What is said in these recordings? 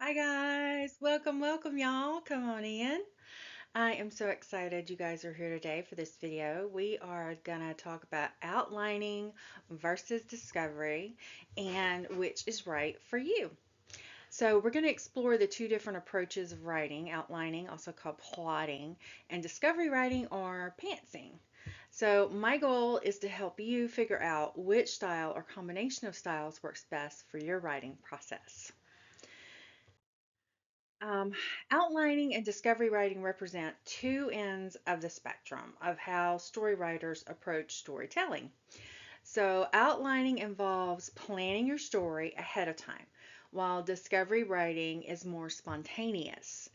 Hi guys, welcome y'all. Come on in. I am so excited you guys are here today for this video. We are gonna talk about outlining versus discovery and which is right for you. So we're gonna explore the two different approaches of writing, outlining, also called plotting, and discovery writing or pantsing. So my goal is to help you figure out which style or combination of styles works best for your writing process. Um, Outlining and discovery writing represent two ends of the spectrum of how story writers approach storytelling. So, outlining involves planning your story ahead of time, while discovery writing is more spontaneous.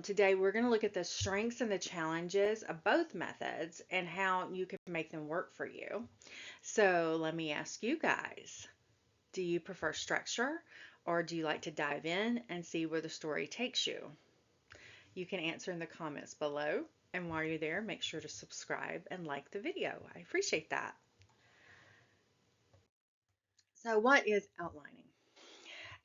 Today, we're going to look at the strengths and the challenges of both methods and how you can make them work for you. So, let me ask you guys, do you prefer structure or do you like to dive in and see where the story takes you? You can answer in the comments below. And while you're there, make sure to subscribe and like the video. I appreciate that. So, what is outlining?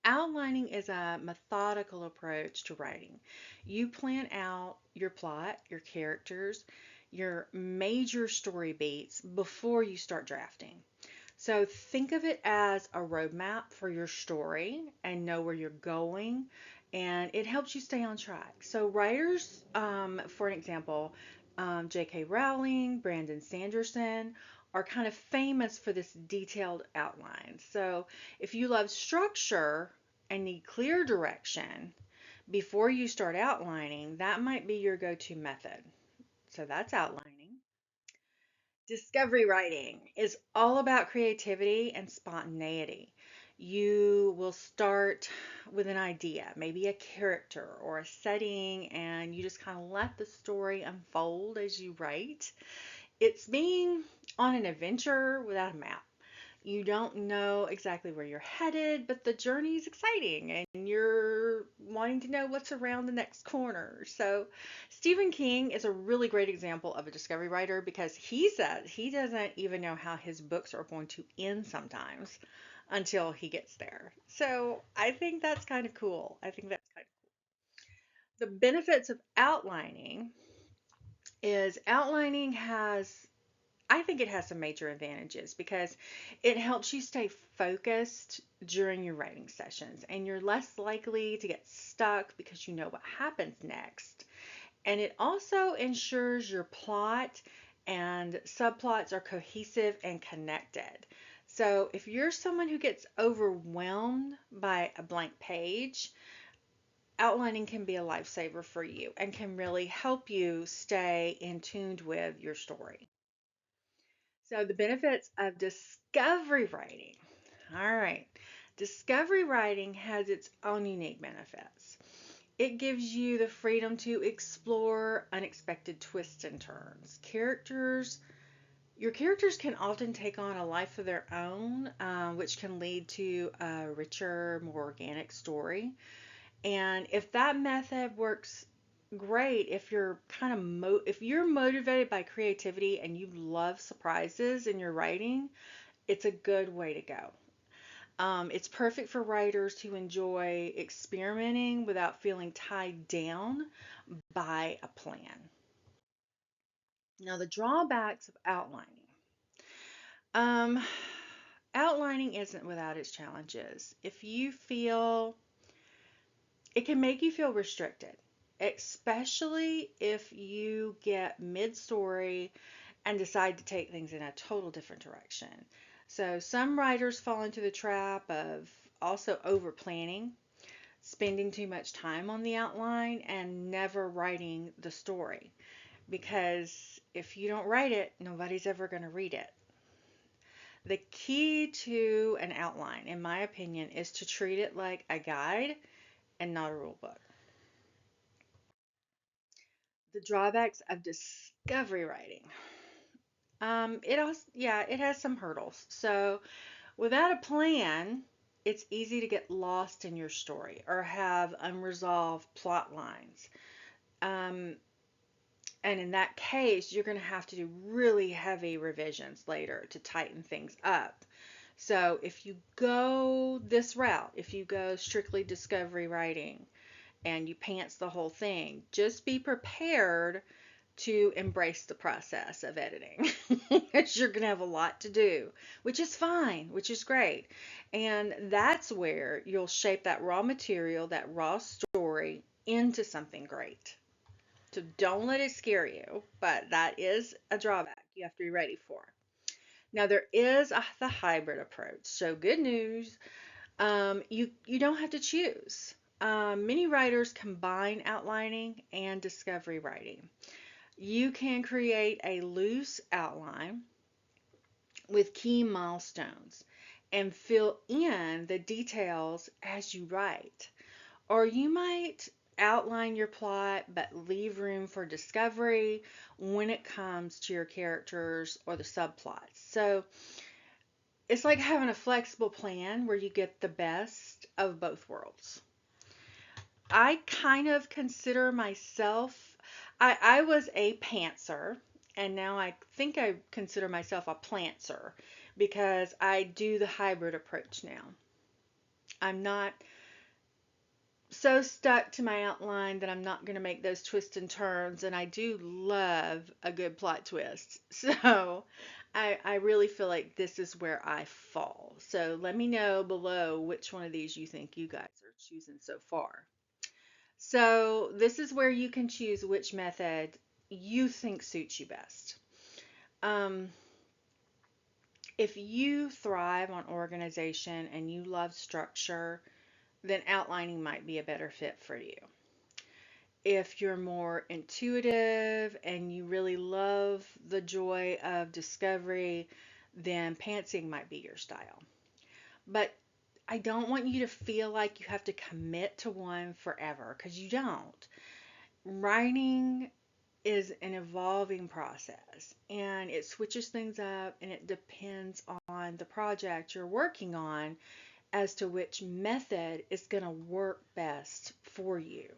Outlining is a methodical approach to writing. You plan out your plot, your characters, your major story beats before you start drafting. So think of it as a roadmap for your story and know where you're going, and it helps you stay on track. So writers, for an example, J.K. Rowling, Brandon Sanderson, are kind of famous for this detailed outline. So if you love structure and need clear direction before you start outlining, that might be your go-to method. So that's outlining. Discovery writing is all about creativity and spontaneity. You will start with an idea, maybe a character or a setting, and you just kind of let the story unfold as you write. It's being on an adventure without a map. You don't know exactly where you're headed, but the journey is exciting and you're wanting to know what's around the next corner. So, Stephen King is a really great example of a discovery writer because he says he doesn't even know how his books are going to end sometimes until he gets there. So, I think that's kind of cool. I think that's kind of the benefits of outlining is outlining has I think it has some major advantages because it helps you stay focused during your writing sessions and you're less likely to get stuck because you know what happens next. And it also ensures your plot and subplots are cohesive and connected. So if you're someone who gets overwhelmed by a blank page, outlining can be a lifesaver for you and can really help you stay in tuned with your story. So, the benefits of discovery writing. All right. Discovery writing has its own unique benefits. It gives you the freedom to explore unexpected twists and turns. Your characters can often take on a life of their own, which can lead to a richer, more organic story. And if that method works great, if you're kind of if you're motivated by creativity and you love surprises in your writing, it's a good way to go. It's perfect for writers who enjoy experimenting without feeling tied down by a plan. Now, the drawbacks of outlining. Um, Outlining isn't without its challenges. If you feel It can make you feel restricted, especially if you get mid-story and decide to take things in a total different direction. So some writers fall into the trap of also over planning, spending too much time on the outline, and never writing the story. Because if you don't write it, nobody's ever going to read it. The key to an outline, in my opinion, is to treat it like a guide and not a rule book. The drawbacks of discovery writing. It has some hurdles. So without a plan, it's easy to get lost in your story or have unresolved plot lines. Um, and in that case, you're going to have to do really heavy revisions later to tighten things up. So if you go this route, if you go strictly discovery writing and you pants the whole thing, just be prepared to embrace the process of editing because you're going to have a lot to do, which is fine, which is great. And that's where you'll shape that raw material, that raw story into something great. So don't let it scare you, but that is a drawback you have to be ready for. Now there is the hybrid approach. So good news, you don't have to choose. Many writers combine outlining and discovery writing. You can create a loose outline with key milestones and fill in the details as you write. Or you might outline your plot but leave room for discovery when it comes to your characters or the subplots. So it's like having a flexible plan where you get the best of both worlds. I kind of consider myself, I was a pantser, and now I think I consider myself a plantser because I do the hybrid approach now. I'm not so stuck to my outline that I'm not going to make those twists and turns, and I do love a good plot twist. So I really feel like this is where I fall. So let me know below which one of these you think you guys are choosing so far. So this is where you can choose which method you think suits you best. Um, if you thrive on organization and you love structure, then outlining might be a better fit for you. If you're more intuitive and you really love the joy of discovery, then pantsing might be your style. But I don't want you to feel like you have to commit to one forever because you don't. Writing is an evolving process and it switches things up and it depends on the project you're working on as to which method is going to work best for you.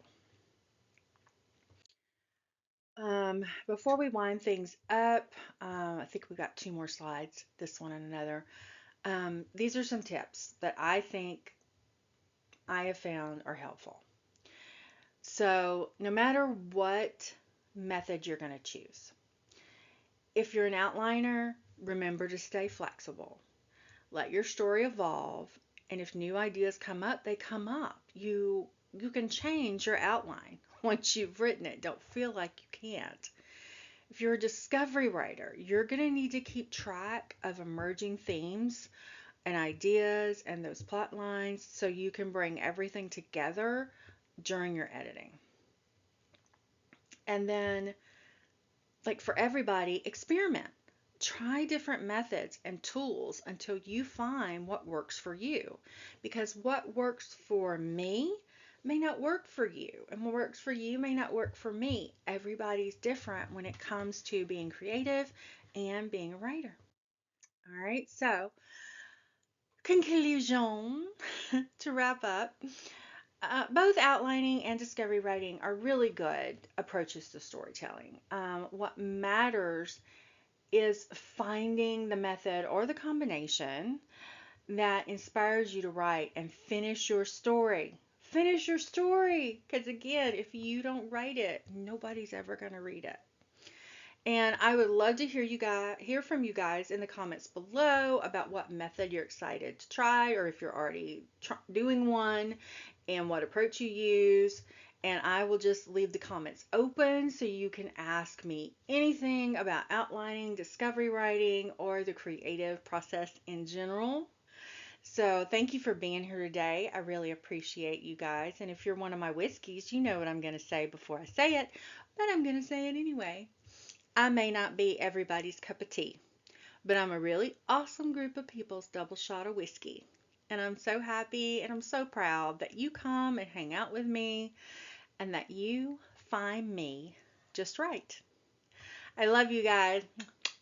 Before we wind things up, I think we got two more slides, this one and another. These are some tips that I think I have found are helpful. So, no matter what method you're going to choose, if you're an outliner, remember to stay flexible. Let your story evolve, and if new ideas come up, they come up. You can change your outline once you've written it. Don't feel like you can't. If you're a discovery writer, you're going to need to keep track of emerging themes and ideas and those plot lines so you can bring everything together during your editing. And then, like for everybody, experiment. Try different methods and tools until you find what works for you. Because what works for me may not work for you, and what works for you may not work for me. Everybody's different when it comes to being creative and being a writer. All right, so conclusion to wrap up. Both outlining and discovery writing are really good approaches to storytelling. What matters is finding the method or the combination that inspires you to write and finish your story. Finish your story. Because again, if you don't write it, nobody's ever going to read it. And I would love to hear from you guys in the comments below about what method you're excited to try, or if you're already doing one and what approach you use. And I will just leave the comments open so you can ask me anything about outlining, discovery writing, or the creative process in general. So thank you for being here today. I really appreciate you guys. And if you're one of my whiskeys, you know what I'm going to say before I say it, but I'm going to say it anyway. I may not be everybody's cup of tea, but I'm a really awesome group of people's double shot of whiskey. And I'm so happy and I'm so proud that you come and hang out with me and that you find me just right. I love you guys.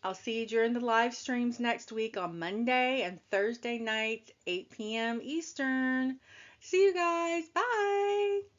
I'll see you during the live streams next week on Monday and Thursday nights, 8 p.m. Eastern. See you guys. Bye.